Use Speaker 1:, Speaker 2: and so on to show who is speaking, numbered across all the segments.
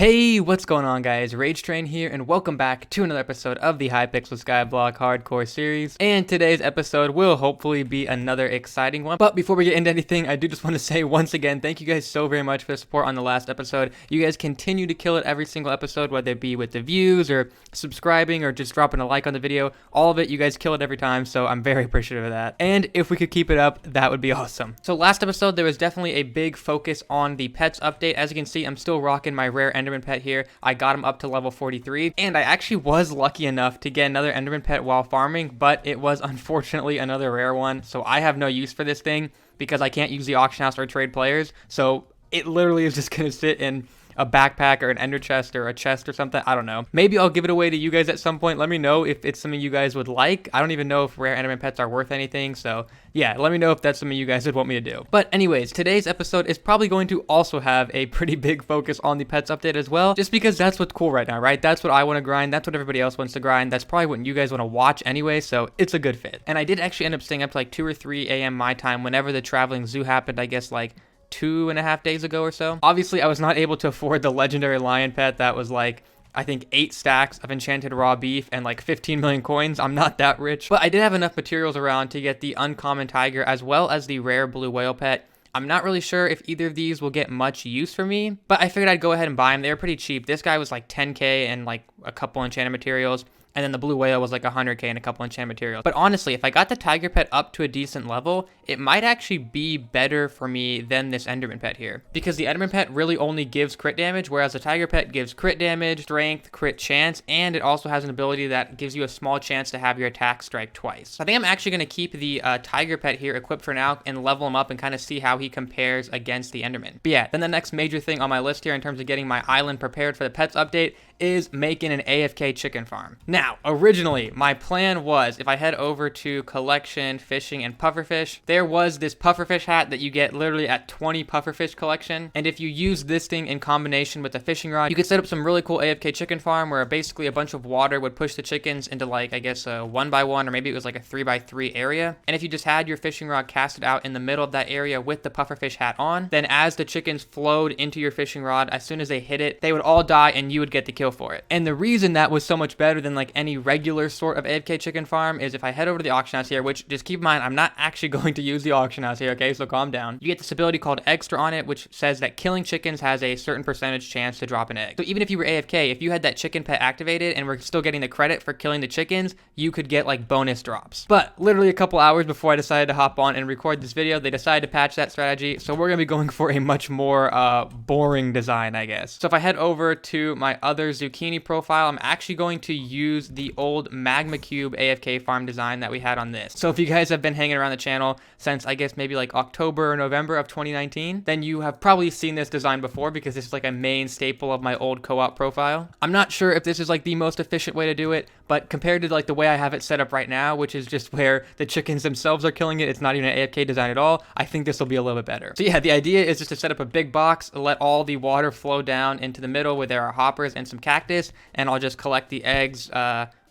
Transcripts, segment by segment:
Speaker 1: Hey, what's going on guys? Rage Train here and welcome back to another episode of the Hypixel Skyblock Hardcore series. And today's episode will hopefully be another exciting one. But before we get into anything, I do just want to say once again, thank you guys so very much for the support on the last episode. You guys continue to kill it every single episode, whether it be with the views or subscribing or just dropping a like on the video. All of it, you guys kill it every time, so I'm very appreciative of that. And if we could keep it up, that would be awesome. So last episode, there was definitely a big focus on the pets update. As you can see, I'm still rocking my rare Enderman pet here. I got him up to level 43, and I actually was lucky enough to get another Enderman pet while farming, but it was unfortunately another rare one, so I have no use for this thing because I can't use the auction house or trade players, so it literally is just gonna sit in a backpack or an ender chest or a chest or something. I don't know. Maybe I'll give it away to you guys at some point. Let me know if it's something you guys would like. I don't even know if rare Enderman pets are worth anything. So yeah, let me know if that's something you guys would want me to do. But anyways, today's episode is probably going to also have a pretty big focus on the pets update as well, just because that's what's cool right now, right? That's what I want to grind. That's what everybody else wants to grind. That's probably what you guys want to watch anyway. So it's a good fit. And I did actually end up staying up to like 2 or 3 a.m. my time whenever the traveling zoo happened, I guess like 2.5 days ago or so. Obviously, I was not able to afford the legendary lion pet that was like, I think 8 stacks of enchanted raw beef and like 15 million coins. I'm not that rich, but I did have enough materials around to get the uncommon tiger as well as the rare blue whale pet. I'm not really sure if either of these will get much use for me, but I figured I'd go ahead and buy them. They were pretty cheap. This guy was like 10k and like a couple enchanted materials. And then the blue whale was like 100k and a couple enchant materials. But honestly, if I got the tiger pet up to a decent level, it might actually be better for me than this enderman pet here. Because the enderman pet really only gives crit damage, whereas the tiger pet gives crit damage, strength, crit chance, and it also has an ability that gives you a small chance to have your attack strike twice. I think I'm actually going to keep the tiger pet here equipped for now and level him up and kind of see how he compares against the enderman. But yeah, then the next major thing on my list here in terms of getting my island prepared for the pets update is making an AFK chicken farm. Now, originally, my plan was if I head over to collection, fishing, and pufferfish, there was this pufferfish hat that you get literally at 20 pufferfish collection. And if you use this thing in combination with the fishing rod, you could set up some really cool AFK chicken farm where basically a bunch of water would push the chickens into like, I guess, a 1x1 or maybe it was like a 3x3 area. And if you just had your fishing rod casted out in the middle of that area with the pufferfish hat on, then as the chickens flowed into your fishing rod, as soon as they hit it, they would all die and you would get the kill for it. And the reason that was so much better than like any regular sort of AFK chicken farm is if I head over to the auction house here, which just keep in mind, I'm not actually going to use the auction house here, okay? So calm down. You get this ability called extra on it, which says that killing chickens has a certain percentage chance to drop an egg. So even if you were AFK, if you had that chicken pet activated and we're still getting the credit for killing the chickens, you could get like bonus drops. But literally a couple hours before I decided to hop on and record this video, they decided to patch that strategy. So we're gonna be going for a much more boring design, I guess. So if I head over to my other zucchini profile, I'm actually going to use the old magma cube AFK farm design that we had on this. So if you guys have been hanging around the channel since I guess maybe like October or November of 2019, then you have probably seen this design before because this is like a main staple of my old co-op profile. I'm not sure if this is like the most efficient way to do it, but compared to like the way I have it set up right now, which is just where the chickens themselves are killing it, it's not even an AFK design at all, I think this will be a little bit better. So yeah, the idea is just to set up a big box, let all the water flow down into the middle where there are hoppers and some cactus, and I'll just collect the eggs,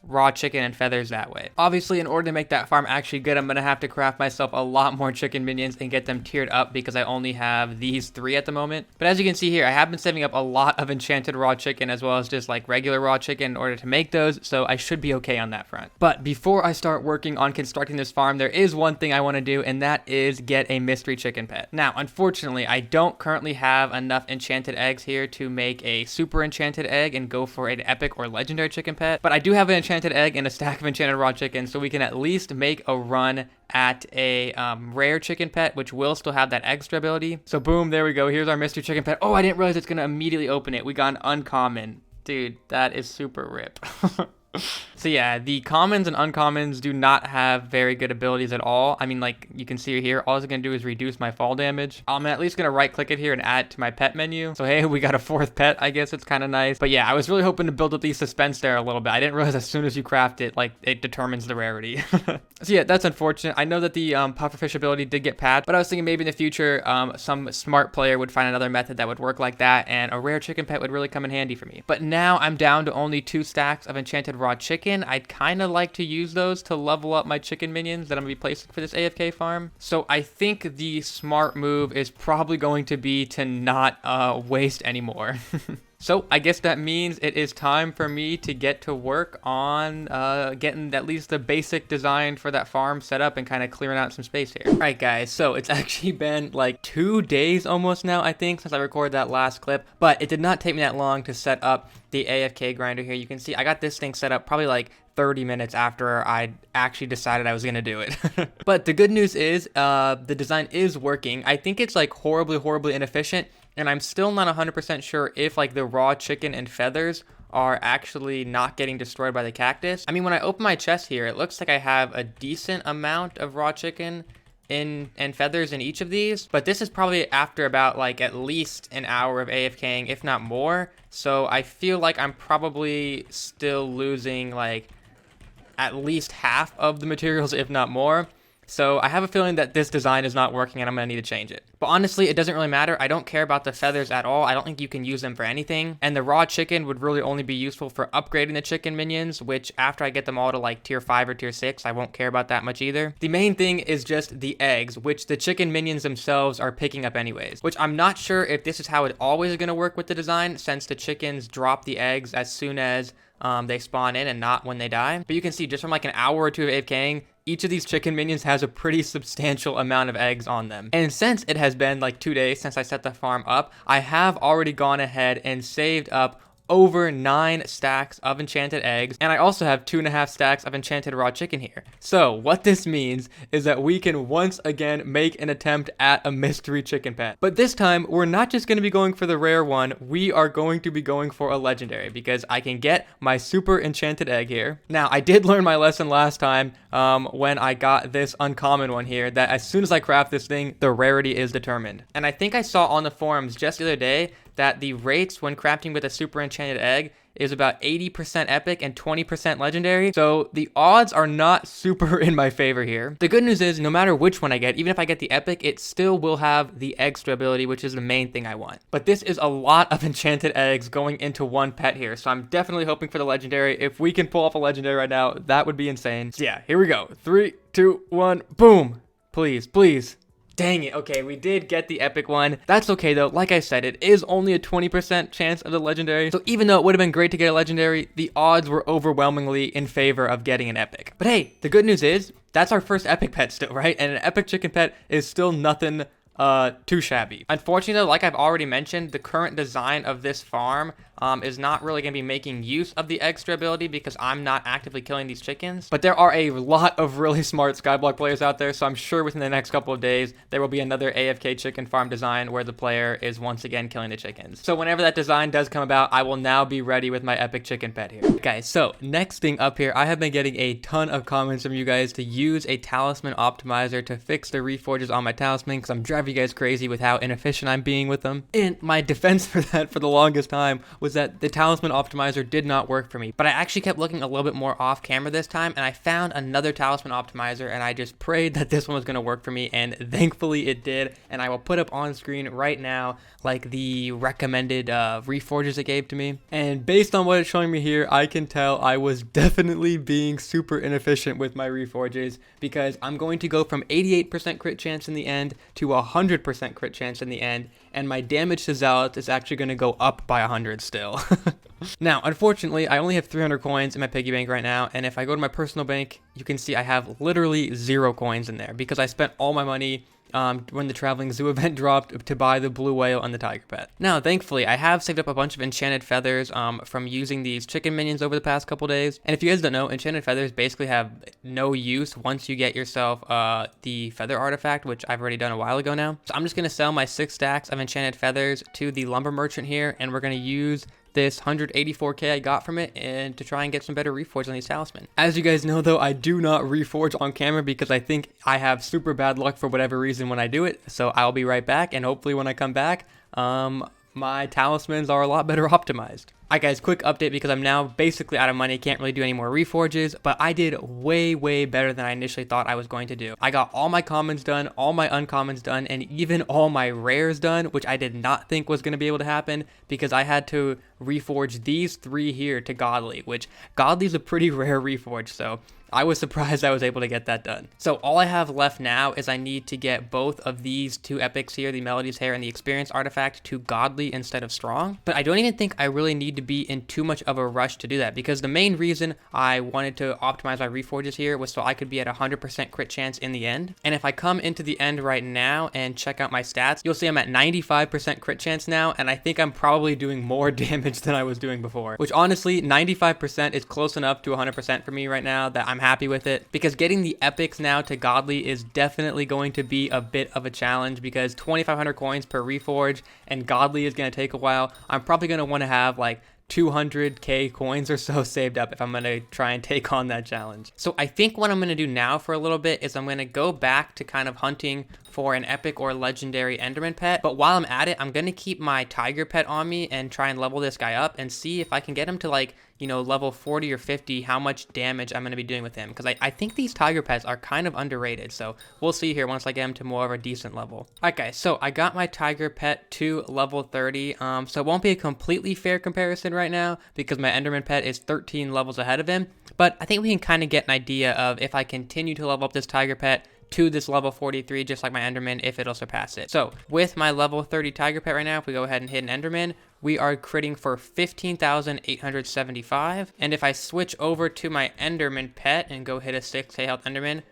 Speaker 1: raw chicken and feathers that way. Obviously, in order to make that farm actually good, I'm gonna have to craft myself a lot more chicken minions and get them tiered up because I only have these 3 at the moment. But as you can see here, I have been saving up a lot of enchanted raw chicken as well as just like regular raw chicken in order to make those, so I should be okay on that front. But before I start working on constructing this farm, there is one thing I want to do, and that is get a mystery chicken pet. Now, unfortunately, I don't currently have enough enchanted eggs here to make a super enchanted egg and go for an epic or legendary chicken pet, but I do have an enchanted egg and a stack of enchanted raw chicken, so we can at least make a run at a rare chicken pet, which will still have that extra ability. So boom, there we go. Here's our mystery chicken pet. Oh, I didn't realize it's gonna immediately open it. We got an uncommon. Dude, that is super rip. So yeah, the commons and uncommons do not have very good abilities at all. I mean, like you can see here, all it's gonna do is reduce my fall damage. I'm at least gonna right click it here and add it to my pet menu. So hey, we got a 4th pet. I guess it's kind of nice. But yeah, I was really hoping to build up the suspense there a little bit. I didn't realize as soon as you craft it, like it determines the rarity. So yeah, that's unfortunate. I know that the pufferfish ability did get patched, but I was thinking maybe in the future, some smart player would find another method that would work like that, and a rare chicken pet would really come in handy for me. But now I'm down to only 2 stacks of enchanted raw chicken. I'd kind of like to use those to level up my chicken minions that I'm going to be placing for this AFK farm. So I think the smart move is probably going to be to not waste anymore. So I guess that means it is time for me to get to work on getting at least the basic design for that farm set up and kind of clearing out some space here. All right, guys, so it's actually been like 2 days almost now, I think, since I recorded that last clip, but it did not take me that long to set up the AFK grinder here. You can see I got this thing set up probably like 30 minutes after I actually decided I was gonna do it. But the good news is the design is working. I think it's like horribly inefficient, and I'm still not 100% sure if like the raw chicken and feathers are actually not getting destroyed by the cactus. I mean, when I open my chest here, it looks like I have a decent amount of raw chicken and feathers in each of these, but this is probably after about like at least an hour of AFKing, if not more. So I feel like I'm probably still losing like at least half of the materials, if not more. So I have a feeling that this design is not working and I'm gonna need to change it. But honestly, it doesn't really matter. I don't care about the feathers at all. I don't think you can use them for anything. And the raw chicken would really only be useful for upgrading the chicken minions, which after I get them all to like tier 5 or tier 6, I won't care about that much either. The main thing is just the eggs, which the chicken minions themselves are picking up anyways, which I'm not sure if this is how it always is gonna work with the design, since the chickens drop the eggs as soon as they spawn in and not when they die. But you can see just from like an hour or two of AFKing, each of these chicken minions has a pretty substantial amount of eggs on them. And since it has been like 2 days since I set the farm up, I have already gone ahead and saved up over 9 stacks of enchanted eggs, and I also have 2.5 stacks of enchanted raw chicken here. So what this means is that we can once again make an attempt at a mystery chicken pet. But this time, we're not just going to be going for the rare one, we are going to be going for a legendary, because I can get my super enchanted egg here. Now, I did learn my lesson last time when I got this uncommon one here, that as soon as I craft this thing, the rarity is determined. And I think I saw on the forums just the other day that the rates when crafting with a super enchanted egg is about 80% epic and 20% legendary. So the odds are not super in my favor here. The good news is no matter which one I get, even if I get the epic, it still will have the extra ability, which is the main thing I want. But this is a lot of enchanted eggs going into one pet here. So I'm definitely hoping for the legendary. If we can pull off a legendary right now, that would be insane. So yeah, here we go. 3, 2, 1, boom. Please, please. Dang it, okay, we did get the epic one. That's okay though, like I said, it is only a 20% chance of the legendary. So even though it would have been great to get a legendary, the odds were overwhelmingly in favor of getting an epic. But hey, the good news is, that's our first epic pet still, right? And an epic chicken pet is still nothing too shabby. Unfortunately, like I've already mentioned, the current design of this farm is not really going to be making use of the extra ability because I'm not actively killing these chickens. But there are a lot of really smart Skyblock players out there, so I'm sure within the next couple of days, there will be another AFK chicken farm design where the player is once again killing the chickens. So whenever that design does come about, I will now be ready with my epic chicken pet here. Guys, so next thing up here, I have been getting a ton of comments from you guys to use a Talisman optimizer to fix the reforges on my Talisman because I'm driving you guys crazy with how inefficient I'm being with them. And my defense for that for the longest time was that the Talisman optimizer did not work for me. But I actually kept looking a little bit more off camera this time, and I found another Talisman optimizer, and I just prayed that this one was going to work for me, and thankfully it did. And I will put up on screen right now like the recommended reforges it gave to me. And based on what it's showing me here, I can tell I was definitely being super inefficient with my reforges, because I'm going to go from 88% crit chance in the end to 100% crit chance in the end, and my damage to zealots is actually going to go up by 100 still. Now, unfortunately, I only have 300 coins in my piggy bank right now, and if I go to my personal bank, you can see I have literally 0 coins in there because I spent all my money when the traveling zoo event dropped to buy the blue whale and the tiger pet. Now, thankfully, I have saved up a bunch of enchanted feathers from using these chicken minions over the past couple days. And if you guys don't know, enchanted feathers basically have no use once you get yourself the feather artifact, which I've already done a while ago now. So I'm just going to sell my 6 stacks of enchanted feathers to the lumber merchant here, and we're going to use this 184k I got from it and to try and get some better reforge on these talisman. As you guys know though, I do not reforge on camera because I think I have super bad luck for whatever reason when I do it. So I'll be right back, and hopefully when I come back, my talismans are a lot better optimized. Alright guys, quick update because I'm now basically out of money, can't really do any more reforges, but I did way better than I initially thought I was going to do. I got all my commons done, all my uncommons done, and even all my rares done, which I did not think was going to be able to happen because I had to reforge these 3 here to Godly, which Godly is a pretty rare reforge, so I was surprised I was able to get that done. So all I have left now is I need to get both of these 2 epics here, the Melody's Hair and the Experience Artifact, to Godly instead of Strong. But I don't even think I really need to be in too much of a rush to do that, because the main reason I wanted to optimize my reforges here was so I could be at 100% crit chance in the end. And if I come into the end right now and check out my stats, you'll see I'm at 95% crit chance now, and I think I'm probably doing more damage than I was doing before. Which honestly, 95% is close enough to 100% for me right now that I'm happy with it, because getting the epics now to Godly is definitely going to be a bit of a challenge, because 2,500 coins per reforge and Godly is going to take a while. I'm probably going to want to have like 200k coins or so saved up if I'm going to try and take on that challenge. So I think what I'm going to do now for a little bit is I'm going to go back to kind of hunting for an epic or legendary Enderman pet, but while I'm at it, I'm going to keep my tiger pet on me and try and level this guy up and see if I can get him to, like, you know, level 40 or 50, how much damage I'm going to be doing with him, because I think these tiger pets are kind of underrated, so we'll see here once I get him to more of a decent level. Alright guys, so I got my tiger pet to level 30, so it won't be a completely fair comparison right now because my Enderman pet is 13 levels ahead of him, but I think we can kind of get an idea of if I continue to level up this tiger pet to this level 43, just like my Enderman, if it'll surpass it. So with my level 30 tiger pet right now, if we go ahead and hit an Enderman, we are critting for 15,875. And if I switch over to my Enderman pet and go hit a 6k health Enderman,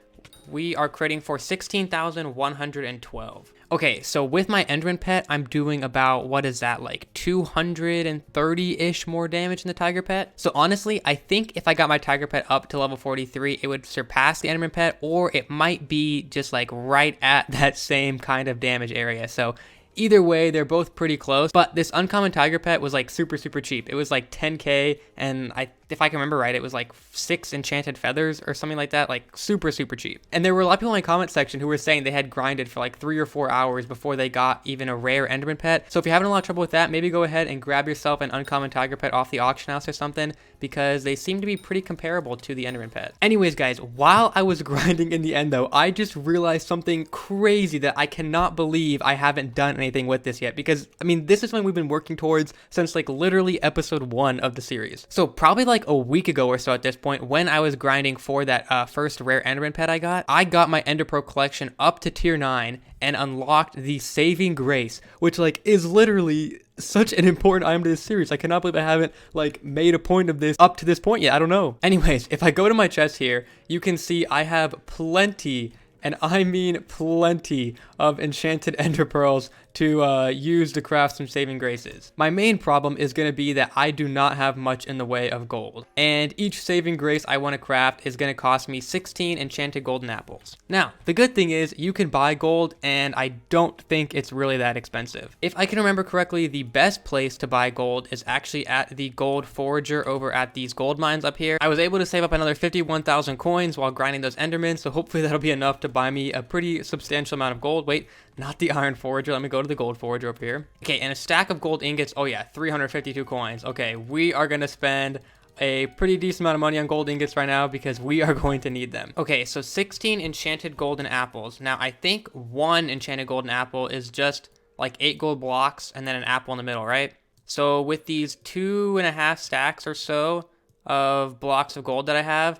Speaker 1: we are critting for 16,112. Okay, so with my Enderman pet, I'm doing about, what is that, like 230-ish more damage than the tiger pet? So honestly, I think if I got my tiger pet up to level 43, it would surpass the Enderman pet, or it might be just like right at that same kind of damage area. So either way, they're both pretty close, but this uncommon tiger pet was like super cheap. It was like 10k, and if I can remember right, it was like 6 enchanted feathers or something like that, like super cheap. And there were a lot of people in my comment section who were saying they had grinded for like 3 or 4 hours before they got even a rare Enderman pet. So if you're having a lot of trouble with that, maybe go ahead and grab yourself an uncommon tiger pet off the auction house or something, because they seem to be pretty comparable to the Enderman pet. Anyways guys, while I was grinding in the end though, I just realized something crazy that I cannot believe I haven't done anything with this yet, because I mean, this is something we've been working towards since like literally episode 1 of the series. So probably like a week ago or so at this point, when I was grinding for that first rare Enderman pet I got my Ender Pearl collection up to tier 9 and unlocked the Saving Grace, which like is literally such an important item to this series. I cannot believe I haven't like made a point of this up to this point yet. I don't know. Anyways, if I go to my chest here, you can see I have plenty, and I mean plenty, of enchanted ender pearls to use to craft some saving graces. My main problem is going to be that I do not have much in the way of gold, and each saving grace I want to craft is going to cost me 16 enchanted golden apples. Now, the good thing is you can buy gold, and I don't think it's really that expensive. If I can remember correctly, the best place to buy gold is actually at the gold forager over at these gold mines up here. I was able to save up another 51,000 coins while grinding those endermen, so hopefully that'll be enough to buy me a pretty substantial amount of gold. Wait, not the iron forager. Let me go to the gold forager up here. Okay, and a stack of gold ingots. Oh yeah, 352 coins. Okay, we are going to spend a pretty decent amount of money on gold ingots right now because we are going to need them. Okay, so 16 enchanted golden apples. Now, I think 1 enchanted golden apple is just like 8 gold blocks and then an apple in the middle, right? So with these 2.5 stacks or so of blocks of gold that I have,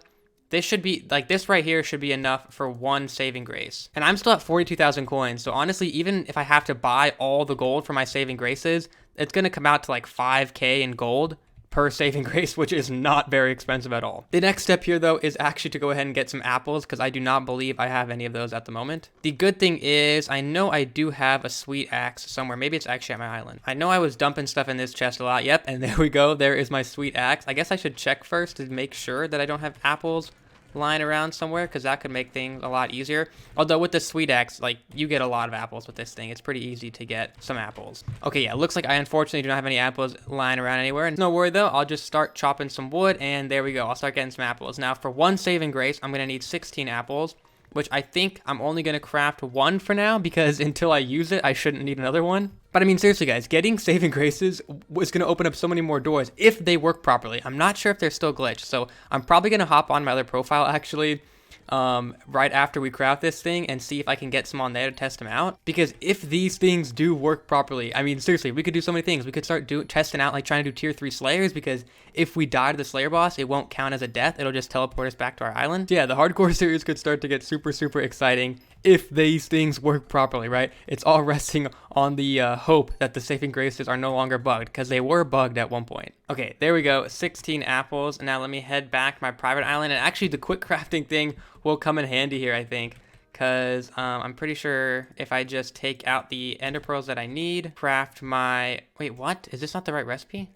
Speaker 1: this should be, like, this right here should be enough for 1 saving grace. And I'm still at 42,000 coins, so honestly, even if I have to buy all the gold for my saving graces, it's going to come out to like 5k in gold per saving grace, which is not very expensive at all. The next step here, though, is actually to go ahead and get some apples, because I do not believe I have any of those at the moment. The good thing is, I know I do have a sweet axe somewhere. Maybe it's actually at my island. I know I was dumping stuff in this chest a lot. Yep, and there we go. There is my sweet axe. I guess I should check first to make sure that I don't have apples lying around somewhere, because that could make things a lot easier. Although with the sweet axe, like, you get a lot of apples with this thing. It's pretty easy to get some apples. Okay, yeah, looks like I unfortunately do not have any apples lying around anywhere. No worry though, I'll just start chopping some wood, and there we go. I'll start getting some apples. Now for 1 saving grace, I'm gonna need 16 apples. which I think I'm only going to craft one for now because until I use it, I shouldn't need another one. But I mean, seriously, guys, getting saving graces is going to open up so many more doors if they work properly. I'm not sure if they're still glitched, so I'm probably going to hop on my other profile, actually, right after we craft this thing and see if I can get some on there to test them out. Because if these things do work properly, I mean, seriously, we could do so many things. We could start testing out, like trying to do tier 3 slayers, because if we die to the slayer boss, it won't count as a death. It'll just teleport us back to our island. Yeah, the hardcore series could start to get super, super exciting if these things work properly, right? It's all resting on the hope that the saving graces are no longer bugged, because they were bugged at one point. Okay, there we go, 16 apples. Now let me head back to my private island, and actually the quick crafting thing will come in handy here, I think, because I'm pretty sure if I just take out the ender pearls that I need, craft my... Wait, what? Is this not the right recipe?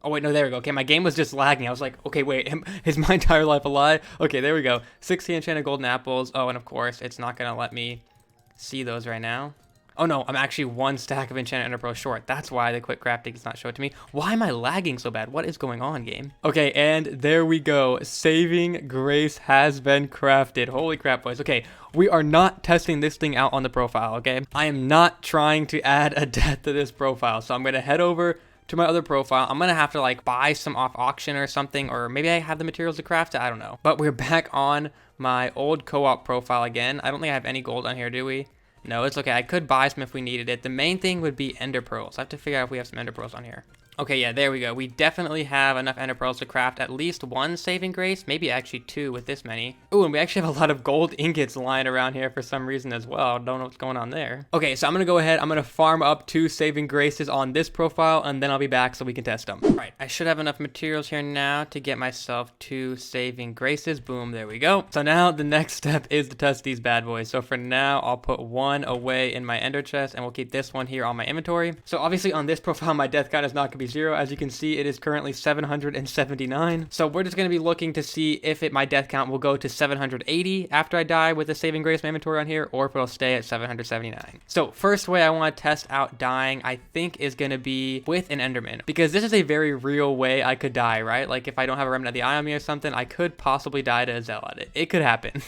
Speaker 1: Oh, wait, no, there we go. Okay, my game was just lagging. I was like, okay, wait, is my entire life a lie? Okay, there we go. 16 enchanted golden apples. Oh, and of course, it's not going to let me see those right now. Oh, no, I'm actually one stack of enchanted ender pearls short. That's why the quick crafting does not show it to me. Why am I lagging so bad? What is going on, game? Okay, and there we go. Saving grace has been crafted. Holy crap, boys. Okay, we are not testing this thing out on the profile, okay? I am not trying to add a death to this profile, so I'm going to head over to my other profile. I'm gonna have to like buy some off auction or something, or maybe I have the materials to craft it, I don't know. But we're back on my old co-op profile again. I don't think I have any gold on here, do we? No, it's okay. I could buy some if we needed it. The main thing would be ender pearls. I have to figure out if we have some ender pearls on here. Okay, yeah, there we go. We definitely have enough ender pearls to craft at least one saving grace, maybe actually two with this many. Ooh, and we actually have a lot of gold ingots lying around here for some reason as well. Don't know what's going on there. Okay, so I'm gonna go ahead. I'm gonna farm up 2 saving graces on this profile, and then I'll be back so we can test them. All right, I should have enough materials here now to get myself 2 saving graces. Boom, there we go. So now the next step is to test these bad boys. So for now, I'll put one away in my ender chest, and we'll keep this one here on my inventory. So obviously on this profile, my death count is not gonna be 0. As you can see, it is currently 779. So we're just going to be looking to see if my death count will go to 780 after I die with the saving grace in my inventory on here, or if it'll stay at 779. So first way I want to test out dying, I think, is going to be with an enderman, because this is a very real way I could die, right? Like if I don't have a remnant of the eye on me or something, I could possibly die to a zealot. It could happen.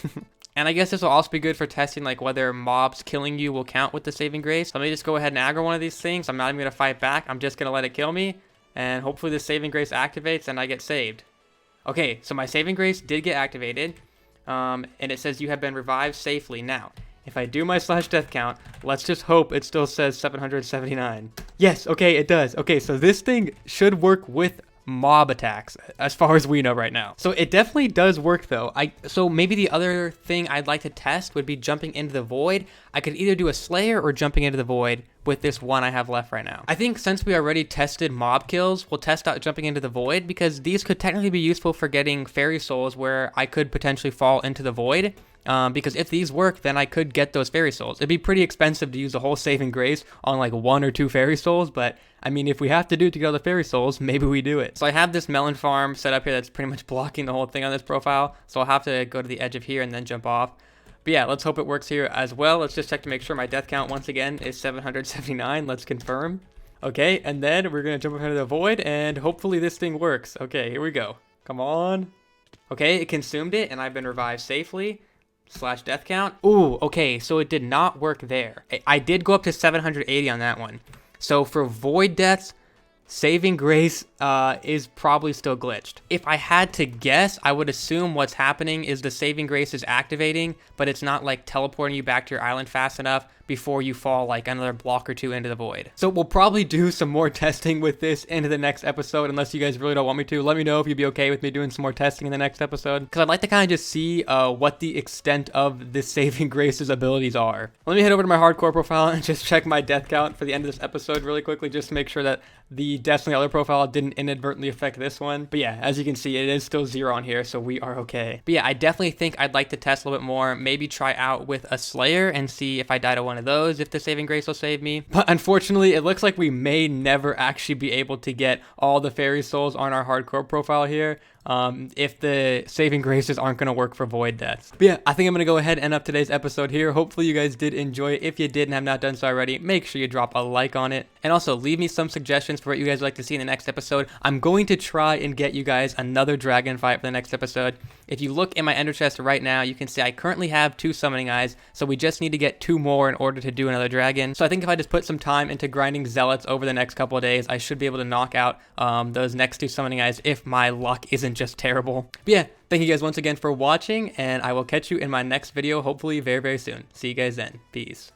Speaker 1: And I guess this will also be good for testing like whether mobs killing you will count with the saving grace. So let me just go ahead and aggro one of these things. I'm not even going to fight back. I'm just going to let it kill me. And hopefully the saving grace activates and I get saved. Okay, so my saving grace did get activated. And it says you have been revived safely. Now, if I do my slash death count, let's just hope it still says 779. Yes, okay, it does. Okay, so this thing should work with mob attacks as far as we know right now. So it definitely does work though. So maybe the other thing I'd like to test would be jumping into the void. I could either do a slayer or jumping into the void with this one I have left right now. I think since we already tested mob kills, we'll test out jumping into the void, because these could technically be useful for getting fairy souls where I could potentially fall into the void. Because if these work, then I could get those fairy souls. It'd be pretty expensive to use a whole saving grace on like 1 or 2 fairy souls, but I mean, if we have to do it to get all the fairy souls, maybe we do it. So I have this melon farm set up here that's pretty much blocking the whole thing on this profile, so I'll have to go to the edge of here and then jump off. But yeah, let's hope it works here as well. Let's just check to make sure my death count once again is 779. Let's confirm. Okay, and then we're gonna jump into the void, and hopefully this thing works. Okay, here we go. Come on. Okay, it consumed it, and I've been revived safely. Slash death count. Ooh, okay, so it did not work there. I did go up to 780 on that one. So for void deaths, saving grace is probably still glitched. If I had to guess, I would assume what's happening is the saving grace is activating, but it's not like teleporting you back to your island fast enough before you fall like another block or 2 into the void. So we'll probably do some more testing with this into the next episode, unless you guys really don't want me to. Let me know if you'd be okay with me doing some more testing in the next episode, because I'd like to kind of just see what the extent of this saving grace's abilities are. Let me head over to my hardcore profile and just check my death count for the end of this episode really quickly, just to make sure that the deaths on the other profile didn't inadvertently affect this one. But yeah, as you can see, it is still 0 on here, so we are okay. But yeah, I definitely think I'd like to test a little bit more, maybe try out with a slayer and see if I die to one of those, if the saving grace will save me. But unfortunately, it looks like we may never actually be able to get all the fairy souls on our hardcore profile here, if the saving graces aren't going to work for void deaths. But yeah, I think I'm going to go ahead and end up today's episode here. Hopefully you guys did enjoy it. If you did and have not done so already, make sure you drop a like on it. And also leave me some suggestions for what you guys would like to see in the next episode. I'm going to try and get you guys another dragon fight for the next episode. if you look in my ender chest right now, you can see I currently have 2 summoning eyes, so we just need to get 2 more in order to do another dragon. So I think if I just put some time into grinding zealots over the next couple of days, I should be able to knock out those next 2 summoning eyes if my luck isn't just terrible. But yeah, thank you guys once again for watching, and I will catch you in my next video, hopefully very, very soon. See you guys then. Peace.